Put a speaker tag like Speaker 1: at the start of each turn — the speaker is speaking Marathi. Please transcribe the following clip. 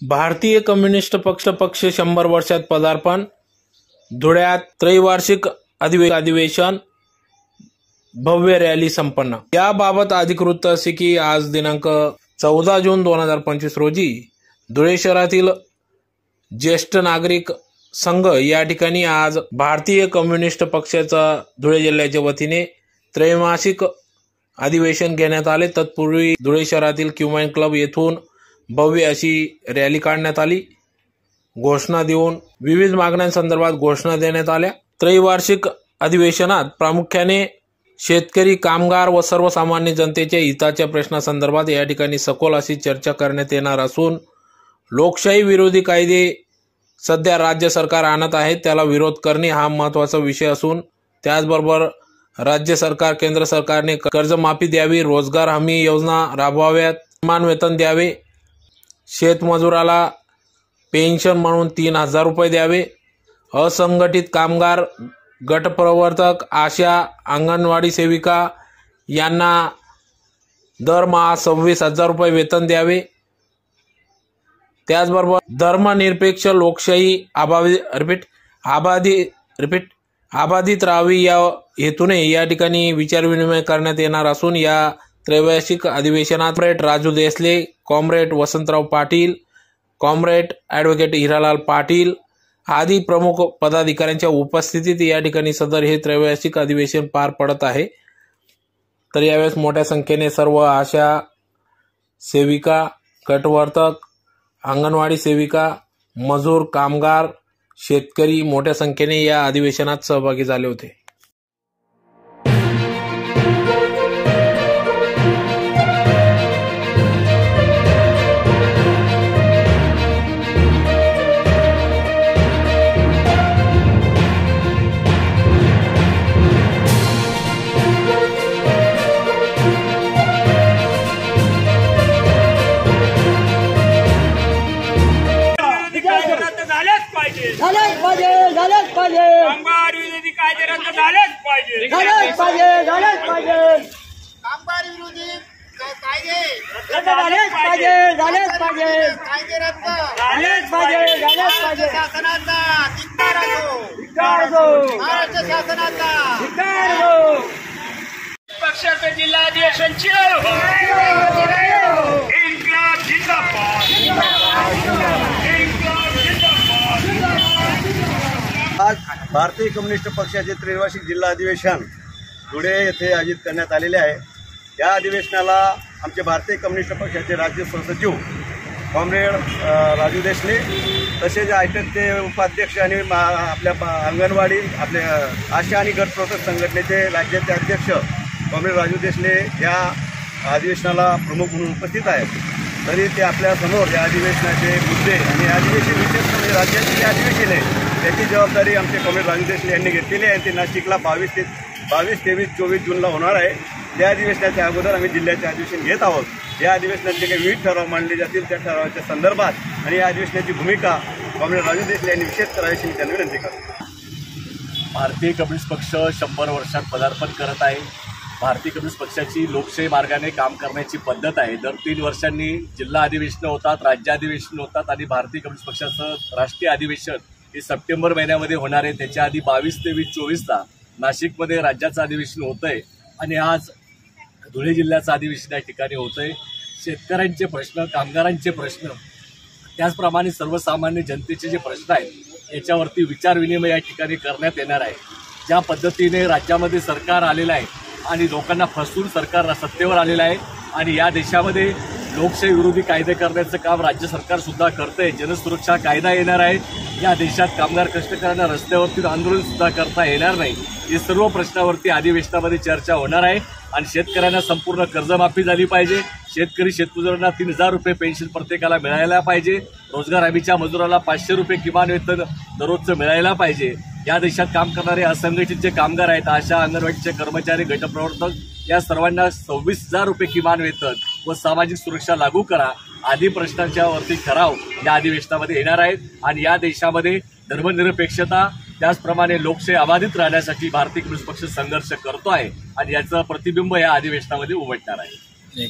Speaker 1: भारतीय कम्युनिस्ट पक्ष 100 वर्षात पदार्पण, धुळ्यात त्रैवार्षिक अधिवेशन, भव्य रॅली संपन्न। याबाबत अधिकृत असे की आज दिनांक 14 जून 2025 रोजी धुळे शहरातील ज्येष्ठ नागरिक संघ या ठिकाणी आज भारतीय कम्युनिस्ट पक्षाचा धुळे जिल्ह्याच्या वतीने त्रैमासिक अधिवेशन घेण्यात आले। तत्पूर्वी धुळे शहरातील क्युमाइन क्लब येथून भव्य अशी रॅली काढण्यात आली। घोषणा देऊन विविध मागण्यांसंदर्भात घोषणा देण्यात आल्या। त्रैवार्षिक अधिवेशनात प्रामुख्याने शेतकरी, कामगार व सर्वसामान्य जनतेच्या हिताच्या प्रश्नांसंदर्भात या ठिकाणी सखोल अशी चर्चा करण्यात येणार असून लोकशाही विरोधी कायदे सध्या राज्य सरकार आणत आहे त्याला विरोध करणे हा महत्त्वाचा विषय असून त्याचबरोबर राज्य सरकार, केंद्र सरकारने कर्जमाफी द्यावी, रोजगार हमी योजना राबवाव्यात, समान वेतन द्यावे, शेतमजुराला पेन्शन म्हणून 3000 रुपये द्यावे, असंघटित कामगार, गटप्रवर्तक, आशा, अंगणवाडी सेविका यांना दरमहा 26,000 रुपये वेतन द्यावे। त्याचबरोबर धर्मनिरपेक्ष लोकशाही अबाधित राहावी या हेतूने या ठिकाणी विचारविनिमय करण्यात येणार असून या त्रैवार्षिक अधिवेशनात comrade Raju Desle, comrade Vasantrao Patil, comrade advocate Hiralal Patil आदी प्रमुख पदाधिकाऱ्यांच्या उपस्थितीत या ठिकाणी सदर हे त्रैवार्षिक अधिवेशन पार पडत आहे। तर यावेळेस मोठ्या संख्येने सर्व आशा सेविका, गटवर्तक, अंगणवाडी सेविका, मजूर, कामगार, शेतकरी मोठ्या संख्येने या अधिवेशनात सहभागी झाले होते।
Speaker 2: झालेच पाहिजे कामगार विरोधी कायदे रद्द झालेच पाहिजे
Speaker 3: कामगार विरोधी कायदे
Speaker 2: रद्द झालेच पाहिजे
Speaker 3: कायदे रद्द झालेच पाहिजे शासनाचा धिक्कार असो महाराष्ट्र शासनाचा
Speaker 2: धिक्कार असो पक्षाचे जिल्हा अधिवेशन इन्क्लाब जिंदाबाद
Speaker 4: आज भारतीय कम्युनिस्ट पक्षाचे त्रैवार्षिक जिल्हा अधिवेशन धुळे येथे आयोजित करण्यात आलेले आहे। या अधिवेशनाला आमचे भारतीय कम्युनिस्ट पक्षाचे राज्य सहसचिव कॉम्रेड राजू देसले तसेच आयटकचे उपाध्यक्ष आणि आपल्या अंगणवाडी आपल्या आशा आणि गटप्रवर्तक संघटनेचे राज्याचे अध्यक्ष कॉम्रेड राजू देसले या अधिवेशनाला प्रमुख म्हणून उपस्थित आहेत। तरी ते आपल्या समोर या अधिवेशनाचे मुद्दे आणि अधिवेशन विशेष म्हणजे राज्याचे जे अधिवेशन आहे त्याची जबाबदारी आमचे कॉम्रेड राजू देसले यांनी घेतलेली आहे। ते नाशिकला 22, 23, 24 जूनला होणार आहे। त्या अधिवेशनाच्या अगोदर आम्ही जिल्ह्याचे अधिवेशन घेत आहोत। या अधिवेशनात जे काही विविध ठराव मांडले जातील त्या ठरावाच्या संदर्भात आणि या अधिवेशनाची भूमिका कॉम्रेड राजू देसले यांनी विशेष करायची मी त्यांना विनंती करतो।
Speaker 5: भारतीय कम्युनिस्ट पक्ष 100 वर्षात पदार्पण करत आहे। भारतीय कम्युनिस्ट पक्षाची लोकशाही मार्गाने काम करण्याची पद्धत आहे। दर 3 वर्षांनी जिल्हा अधिवेशन होतात, राज्य अधिवेशन होतात आणि भारतीय कम्युनिस्ट पक्षाचं राष्ट्रीय अधिवेशन हे सप्टेंबर महिन्यामध्ये होणार आहे। त्याच्या आधी 22, 23, 24ला नाशिकमध्ये राज्याचं अधिवेशन होतं आहे आणि आज धुळे जिल्ह्याचं अधिवेशन या ठिकाणी होतं आहे। शेतकऱ्यांचे प्रश्न, कामगारांचे प्रश्न, त्याचप्रमाणे सर्वसामान्य जनतेचे जे प्रश्न आहेत याच्यावरती विचारविनिमय या ठिकाणी करण्यात येणार आहे। ज्या पद्धतीने राज्यामध्ये सरकार आलेलं आहे आणि लोकांना फसवून सरकार सत्तेवर आलेलं आहे आणि या देशामध्ये लोकशाही विरोधी कायदे करण्याचं काम राज्य सरकार सुद्धा करतंय। जनसुरक्षा कायदा येणार आहे। या देशात कामगार कष्टकऱ्यांना रस्त्यावरती आंदोलन सुद्धा करता येणार नाही। हे सर्व प्रश्नावरती अधिवेशनामध्ये चर्चा होणार आहे आणि शेतकऱ्यांना संपूर्ण कर्जमाफी झाली पाहिजे। शेतकरी शेतमजुरांना 3000 रुपये पेन्शन प्रत्येकाला मिळायला पाहिजे। रोजगार हमीच्या मजुराला 500 रुपये किमान वेतन दररोजचं मिळायला पाहिजे। या देशात काम करणारे असंघटित जे कामगार आहेत, आशा, अंगणवाडीचे कर्मचारी, गटप्रवर्तक या सर्वांना 26,000 रुपये किमान वेतन व सामाजिक सुरक्षा लागू करा आदी प्रश्नांच्या वरती ठराव या अधिवेशनामध्ये येणार आहेत आणि या देशामध्ये धर्मनिरपेक्षता त्याचप्रमाणे लोकशाही अबाधित राहण्यासाठी भारतीय कम्युनिस्ट पक्ष संघर्ष करतो आहे आणि याचं प्रतिबिंब या अधिवेशनामध्ये उमटणार आहे।